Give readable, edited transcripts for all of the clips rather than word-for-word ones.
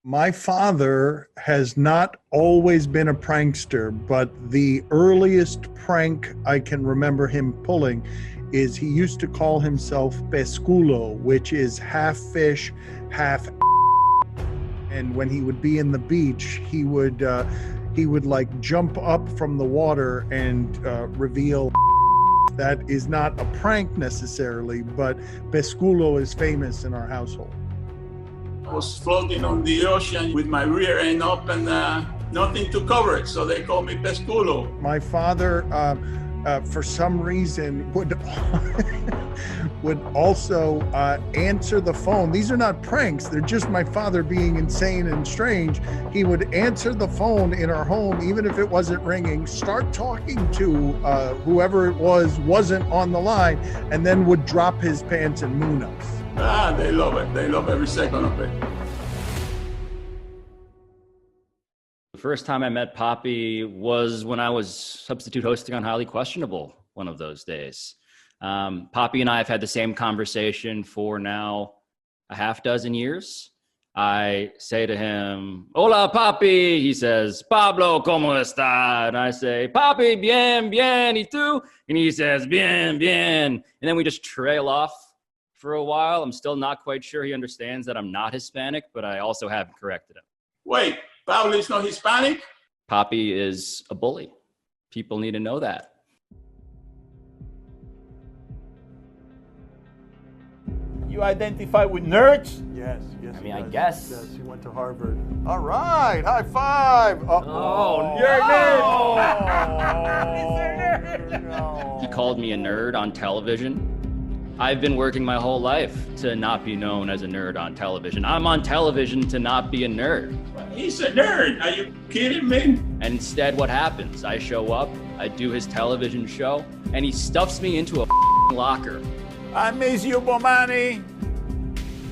My father has not always been a prankster, but the earliest prank I can remember him pulling is he used to call himself pesculo, which is half fish, half. And when he would be in the beach, he would like jump up from the water and reveal. That is not a prank necessarily, but pesculo is famous in our household. I was floating on the ocean with my rear end up and nothing to cover it, so they call me pesculo. My father, for some reason, would also answer the phone. These are not pranks. They're just my father being insane and strange. He would answer the phone in our home, even if it wasn't ringing, start talking to whoever it was, wasn't on the line, and then would drop his pants and moon us. They love it. They love every second of it. The first time I met Papi was when I was substitute hosting on Highly Questionable one of those days. Papi and I have had the same conversation for now a half dozen years. I say to him, "Hola, Papi." He says, "Pablo, ¿cómo está?" And I say, "Papi, bien, bien, ¿y tú?" And he says, "Bien, bien." And then we just trail off for a while. I'm still not quite sure he understands that I'm not Hispanic, but I also haven't corrected him. Wait, Pablo is not Hispanic? Papi is a bully. People need to know that. You identify with nerds? Yes. I mean, I guess. Yes, he went to Harvard. All right, high five. Oh, you're a nerd. No. He called me a nerd on television. I've been working my whole life to not be known as a nerd on television. I'm on television to not be a nerd. He's a nerd. Are you kidding me? And instead, what happens? I show up, I do his television show, and he stuffs me into a locker. I miss you, Bomani.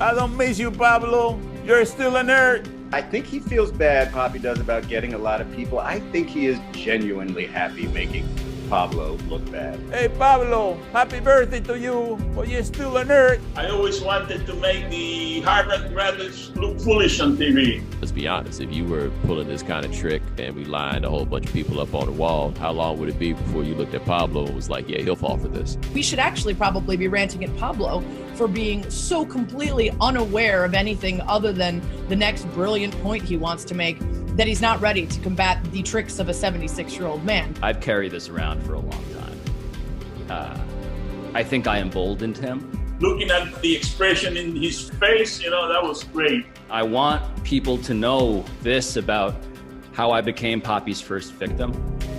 I don't miss you, Pablo. You're still a nerd. I think he feels bad, Papi does, about getting a lot of people. I think he is genuinely happy making Pablo look bad. Hey, Pablo, happy birthday to you, but you're still a nerd. I always wanted to make the Harvard graduates look foolish on TV. Let's be honest, if you were pulling this kind of trick and we lined a whole bunch of people up on the wall, how long would it be before you looked at Pablo and was like, yeah, he'll fall for this? We should actually probably be ranting at Pablo for being so completely unaware of anything other than the next brilliant point he wants to make, that he's not ready to combat the tricks of a 76-year-old man. I've carried this around for a long time. I think I emboldened him. Looking at the expression in his face, that was great. I want people to know this about how I became Papi's first victim.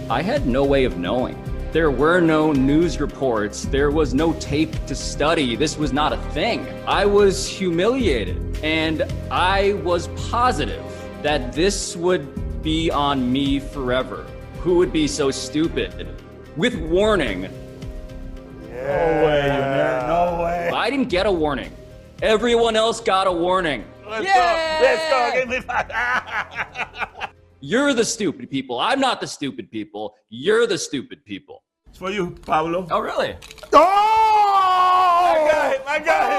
I had no way of knowing. There were no news reports. There was no tape to study. This was not a thing. I was humiliated, and I was positive that this would be on me forever. Who would be so stupid? With warning. No way, you nerd. No way. I didn't get a warning. Everyone else got a warning. Let's go. Give me five. You're the stupid people. I'm not the stupid people. You're the stupid people. It's for you, Pablo. Oh, really? Oh! I got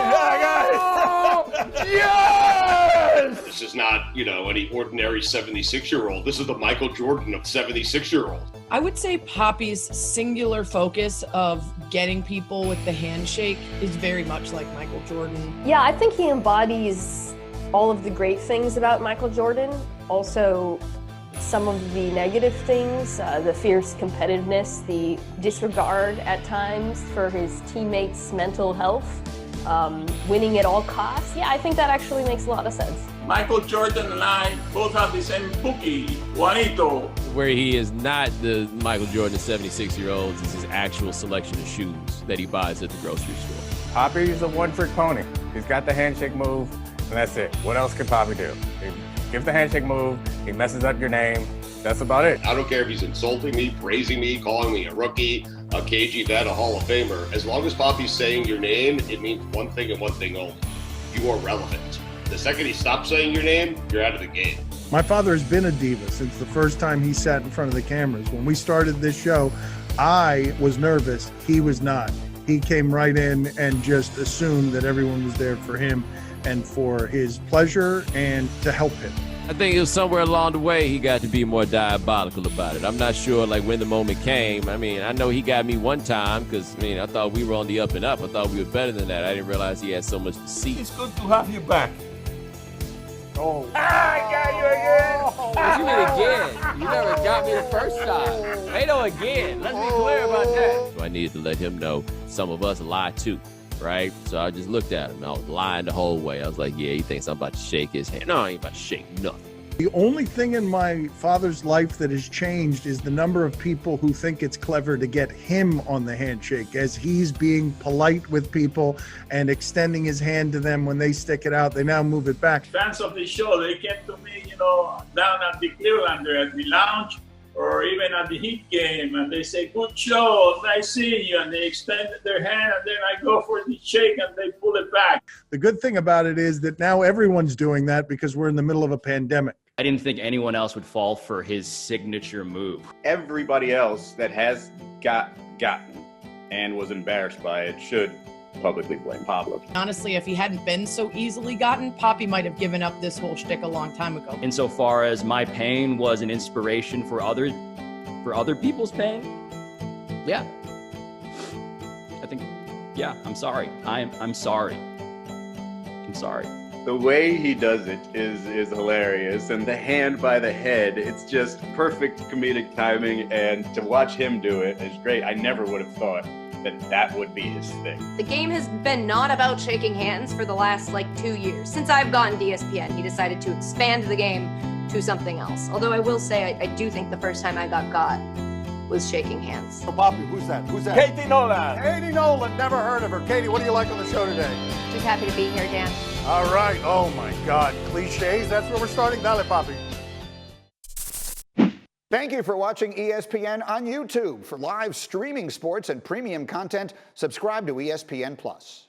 it. Yes! This is not, any ordinary 76-year-old. This is the Michael Jordan of 76-year-old. I would say Papi's singular focus of getting people with the handshake is very much like Michael Jordan. Yeah, I think he embodies all of the great things about Michael Jordan. Also, some of the negative things, the fierce competitiveness, the disregard at times for his teammates' mental health, winning at all costs. Yeah, I think that actually makes a lot of sense. Michael Jordan and I both have the same bookie, Juanito. Where he is not the Michael Jordan of 76-year-olds is his actual selection of shoes that he buys at the grocery store. Papi's a one-trick pony. He's got the handshake move, and that's it. What else could Papi do? He gives the handshake move, he messes up your name. That's about it. I don't care if he's insulting me, praising me, calling me a rookie, a KG vet, a Hall of Famer. As long as Papi's saying your name, it means one thing and one thing only. You are relevant. The second he stops saying your name, you're out of the game. My father has been a diva since the first time he sat in front of the cameras. When we started this show, I was nervous. He was not. He came right in and just assumed that everyone was there for him. and for his pleasure and to help him. I think it was somewhere along the way he got to be more diabolical about it. I'm not sure, like, when the moment came. I mean, I know he got me one time because, I mean, I thought we were on the up and up. I thought we were better than that. I didn't realize he had so much deceit. It's good to have you back. Oh. I got you again. What you mean again? You never got me the first time. Ain't no again. Let's be clear about that. So I needed to let him know some of us lie too, right? So I just looked at him. I was lying the whole way. I was like, yeah, he thinks I'm about to shake his hand. No, I ain't about to shake nothing. The only thing in my father's life that has changed is the number of people who think it's clever to get him on the handshake, as he's being polite with people and extending his hand to them. When they stick it out, they now move it back. Fans of the show, they came to me, you know, down at the Clevelander, at the lounge, or even at the Heat game, and they say, good show, nice seeing you, and they extended their hand, and then I go for the shake, and they pull it back. The good thing about it is that now everyone's doing that because we're in the middle of a pandemic. I didn't think anyone else would fall for his signature move. Everybody else that has gotten and was embarrassed by it should publicly blame Pablo. Honestly, if he hadn't been so easily gotten, Papi might have given up this whole shtick a long time ago. Insofar as my pain was an inspiration for other people's pain, yeah. I think, yeah, I'm sorry. I'm sorry. I'm sorry. The way he does it is hilarious, and the hand by the head, it's just perfect comedic timing, and to watch him do it is great. I never would have thought that would be his thing. The game has been not about shaking hands for the last 2 years. Since I've gotten to ESPN, he decided to expand the game to something else. Although I will say, I do think the first time I got was shaking hands. Oh, Papi, who's that? Who's that? Katie Nolan. Katie Nolan, never heard of her. Katie, what do you like on the show today? Just happy to be here, Dan. All right, oh my God, cliches, that's where we're starting. Dale, Papi. Thank you for watching ESPN on YouTube. For live streaming sports and premium content, subscribe to ESPN+.